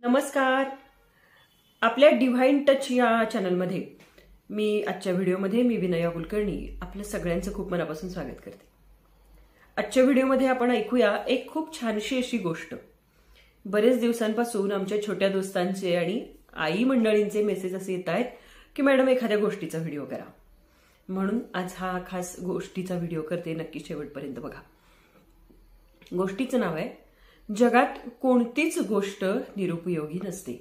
नमस्कार. आपल्या divine touch या चॅनलमध्ये आजच्या व्हिडिओमध्ये मी विनया कुलकर्णी आपल्या सगळ्यांचं खूप मनापासून स्वागत करते. आजच्या व्हिडिओमध्ये आपण ऐकूया एक खूप छानशी अशी गोष्ट. बरेच दिवसांपासून आमच्या छोट्या दोस्तांचे आणि आई मंडळींचे मेसेज असे येत आहेत की मॅडम एखाद्या गोष्टीचा व्हिडिओ करा, म्हणून आज हा खास गोष्टीचा व्हिडिओ करते. नक्की शेवटपर्यंत बघा. गोष्टीचं नाव आहे जगात कोणतीच गोष्ट निरुपयोगी नसते.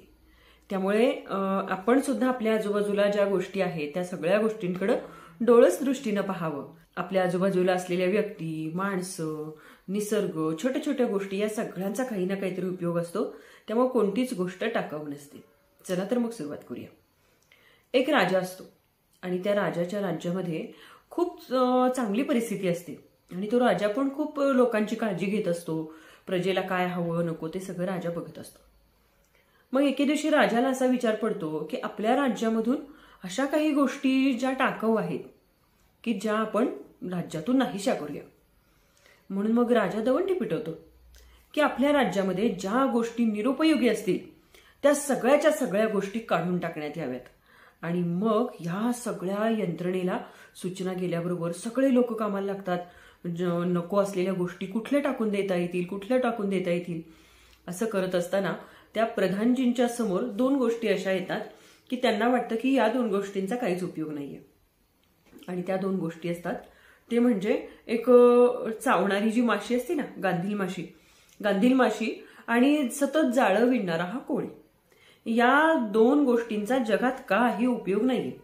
त्यामुळे आपण सुद्धा आपल्या आजूबाजूला ज्या गोष्टी आहेत त्या सगळ्या गोष्टींकडे डोळस दृष्टीनं पाहावं. आपल्या आजूबाजूला असलेल्या व्यक्ती, माणसं, निसर्ग, छोट्या छोट्या गोष्टी या सगळ्यांचा काही ना काहीतरी उपयोग असतो. त्यामुळे कोणतीच गोष्ट टाकाऊ नसते. चला तर मग सुरुवात करूया. एक राजा असतो आणि त्या राजाच्या राज्यामध्ये खूप चांगली परिस्थिती असते आणि तो राजा पण खूप लोकांची काळजी घेत असतो. प्रजेला काय हवं नको ते सगळं राजा बघत असतो. मग एके दिवशी राजाला असा विचार पडतो की आपल्या राज्यामधून अशा काही गोष्टी ज्या टाकाऊ आहेत की ज्या आपण राज्यातून नाहीशा करूया. म्हणून मग राजा दवंडी पिटवतो की आपल्या राज्यामध्ये ज्या गोष्टी निरुपयोगी असतील त्या सगळ्याच्या सगळ्या गोष्टी काढून टाकण्यात याव्यात. आणि मग ह्या सगळ्या यंत्रणेला सूचना गेल्याबरोबर सगळे लोक कामाला लागतात. नको असलेल्या गोष्टी कुठल्या टाकून देता येतील असं करत असताना त्या प्रधानजींच्या समोर दोन गोष्टी अशा येतात की त्यांना वाटतं की या दोन गोष्टींचा काहीच उपयोग नाहीये. आणि त्या दोन गोष्टी असतात ते म्हणजे एक चावणारी जी माशी असते ना, गांधील माशी आणि सतत जाळं विणणारा हा कोळी. या दोन गोष्टींचा जगात काही उपयोग नाहीये.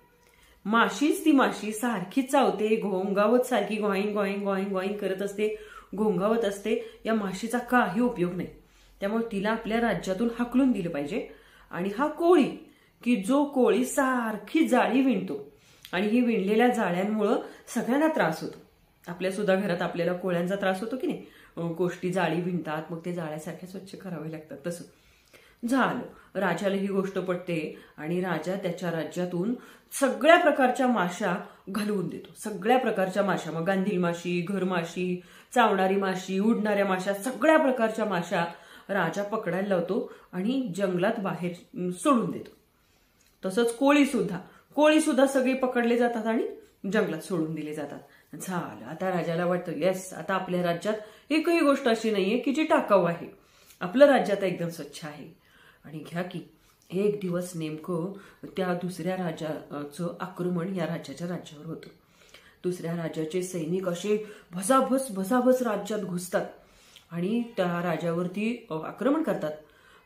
माशीच ती माशी सारखी चावते, घोंगावत सारखी गोईंग गोईंग गोईंग गोईंग करत असते, घोंगावत असते. या माशीचा काही उपयोग नाही. त्यामुळे तिला आपल्या राज्यातून हाकलून दिलं पाहिजे. आणि हा कोळी की जो कोळी सारखी जाळी विणतो आणि ही विणलेल्या जाळ्यांमुळं सगळ्यांना त्रास होतो. आपल्या सुद्धा घरात आपल्याला कोळ्यांचा त्रास होतो की नाही. गोष्टी जाळी विणतात, मग ते जाळ्यासारख्या स्वच्छ करावे लागतात. तसं झालं. राजाला ही गोष्ट पटते आणि राजा त्याच्या राज्यातून सगळ्या प्रकारच्या माशा घालवून देतो. सगळ्या प्रकारच्या माशा, मग गांधील माशी, घरमाशी, चावणारी माशी, उडणाऱ्या माशा, सगळ्या प्रकारच्या माशा राजा पकडायला लावतो आणि जंगलात बाहेर सोडून देतो. तसंच कोळी सुद्धा सगळे पकडले जातात आणि जंगलात सोडून दिले जातात. झालं. आता राजाला वाटतं येस, आता आपल्या राज्यात एकही गोष्ट अशी नाहीये की जी टाकाऊ आहे. आपलं राज्य आता एकदम स्वच्छ आहे. आणि घ्या की एक दिवस नेमकं त्या दुसऱ्या राजाचं आक्रमण या राज्याच्या राज्यावर होतं. दुसऱ्या राज्याचे सैनिक असे भसाभस राज्यात घुसतात आणि त्या राजावरती आक्रमण करतात.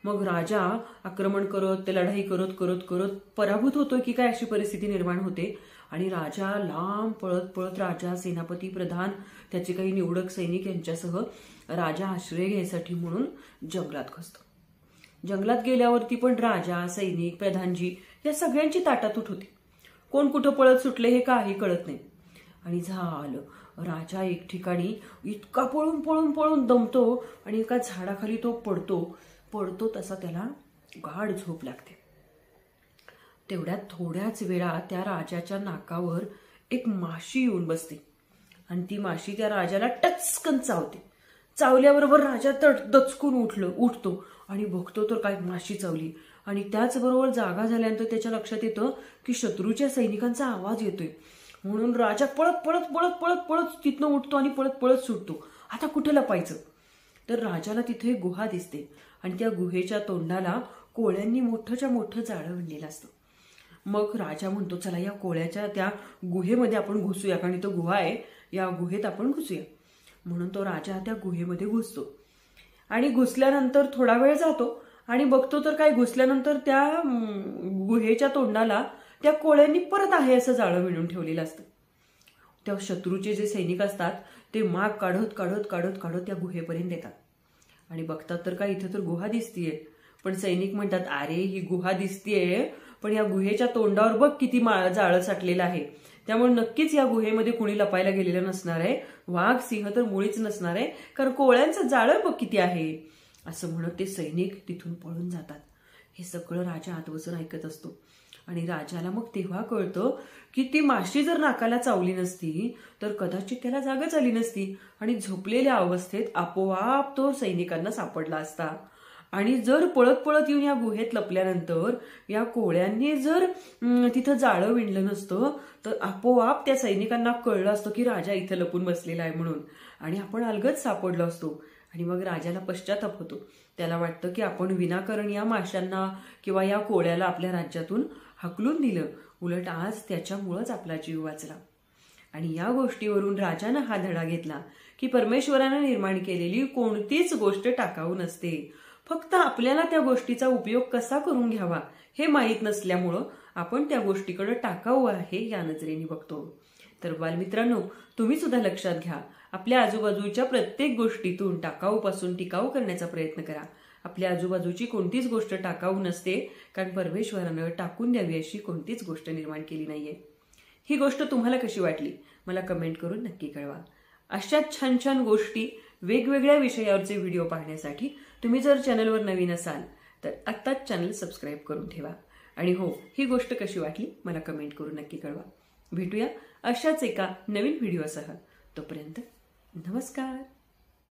मग राजा आक्रमण करत, लढाई करत करत करत पराभूत होतोय की काय अशी परिस्थिती निर्माण होते. आणि राजा लांब पळत पळत, राजा, सेनापती, प्रधान, त्याचे काही निवडक सैनिक यांच्यासह राजा आश्रय घ्यायसाठी म्हणून जंगलात घुसतो. जंगलात गेल्यावरती पण राजा, सैनिक, प्रधानजी या सगळ्यांची ताटातूट होती. कोण कुठं पळत सुटले हे काही कळत नाही. आणि झालं. राजा एक ठिकाणी इतका पळून पळून पळून दमतो आणि एका झाडाखाली तो पडतो तसा त्याला गाढ झोप लागते. तेवढ्यात थोड्याच वेळा त्या राजाच्या नाकावर एक माशी येऊन बसते आणि ती माशी त्या राजाला टचकन चावते. चावल्याबरोबर राजा दचकून उठतो आणि बघतो तर काय माशी चावली. आणि त्याचबरोबर जागा झाल्यानंतर त्याच्या लक्षात येतं की शत्रूच्या सैनिकांचा आवाज येतोय. म्हणून राजा पळत पळत पळत पळत पळत तिथनं उठतो आणि पळत पळत सुटतो. आता कुठे लपायचं? तर राजाला तिथे गुहा दिसते आणि त्या गुहेच्या तोंडाला कोळ्यांनी मोठंच्या मोठं जाळं विणलेलं असतं. मग राजा म्हणतो चला या कोळ्याच्या त्या गुहेमध्ये आपण घुसूया, कारण इथं गुहा आहे, या गुहेत आपण घुसूया. म्हणून तो राजा त्या गुहेमध्ये घुसतो आणि घुसल्यानंतर थोडा वेळ जातो आणि बघतो तर काय, घुसल्यानंतर त्या गुहेच्या तोंडाला त्या कोळ्यांनी परत आहे असं जाळं विणून ठेवलेलं असतं. त्या शत्रूचे जे सैनिक असतात ते माग काढत काढत काढत काढत त्या गुहेपर्यंत येतात आणि बघतात तर काय, इथं तर गुहा दिसतीये. पण सैनिक म्हणतात अरे ही गुहा दिसतीये पण या गुहेच्या तोंडावर बघ किती जाळं साठलेलं आहे. त्यामुळे नक्कीच या गुहेमध्ये कुणी लपायला गेलेलं नसणार आहे. वाघ, सिंह तर मुळीच नसणार आहे, कारण कोळ्यांचं जाळं बघ किती आहे. असं म्हणत ते सैनिक तिथून पळून जातात. हे सगळं राजा आत बसून ऐकत असतो. आणि राजाला मग तेव्हा कळतं की ती माशी जर नाकाला चावली नसती तर कदाचित त्याला जागच आली नसती आणि झोपलेल्या अवस्थेत आपोआप तो सैनिकांना सापडला असता. आणि जर पळत पळत येऊन या गुहेत लपल्यानंतर या कोळ्यांनी जर तिथं जाळं विणलं नसतं तर आपोआप त्या सैनिकांना कळलं असतं की राजा इथं लपून बसलेला आहे म्हणून, आणि आपण अलगद सापडलो असतो. आणि मग राजाला पश्चाताप होतो. त्याला वाटतं की आपण विनाकारण या माशांना किंवा या कोळ्याला आपल्या राज्यातून हाकलून दिलं, उलट आज त्याच्यामुळंच आपला जीव वाचला. आणि या गोष्टीवरून राजानं हा धडा घेतला की परमेश्वरानं निर्माण केलेली कोणतीच गोष्ट टाकाऊ नसते. फक्त आपल्याला त्या गोष्टीचा उपयोग कसा करून घ्यावा हे माहीत नसल्यामुळं आपण त्या गोष्टीकडे टाकाऊ आहे या नजरेने बघतो. तर बालमित्रांनो, तुम्ही सुद्धा लक्षात घ्या, आपल्या आजूबाजूच्या प्रत्येक गोष्टीतून टाकाऊपासून टिकाऊ करण्याचा प्रयत्न करा. आपल्या आजूबाजूची कोणतीच गोष्ट टाकाऊ नसते, कारण परमेश्वरानं टाकून द्यावी अशी कोणतीच गोष्ट निर्माण केली नाहीये. ही गोष्ट तुम्हाला कशी वाटली मला कमेंट करून नक्की कळवा. अशा छान छान गोष्टी, वेगवेगळ्या विषयावरचे व्हिडिओ पाहण्यासाठी तुम्ही जर चॅनलवर नवीन असाल तर आत्ताच चॅनल सबस्क्राईब करून ठेवा. आणि हो, ही गोष्ट कशी वाटली मला कमेंट करून नक्की कळवा. भेटूया अशाच एका नवीन व्हिडिओसह. तोपर्यंत नमस्कार.